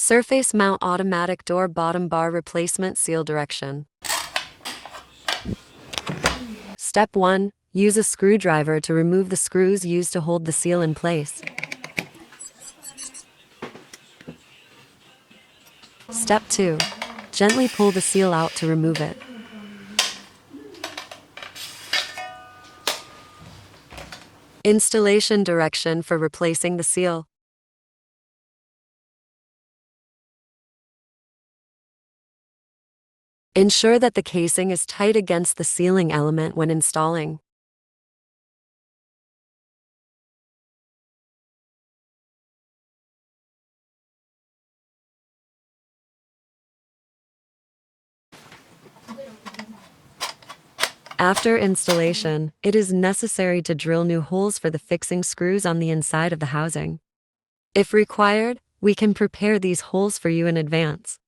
Surface mount automatic door bottom bar replacement seal direction. Step 1. Use a screwdriver to remove the screws used to hold the seal in place. Step 2. Gently pull the seal out to remove it. Installation direction for replacing the seal. Ensure that the casing is tight against the sealing element when installing. After installation, it is necessary to drill new holes for the fixing screws on the inside of the housing. If required, we can prepare these holes for you in advance.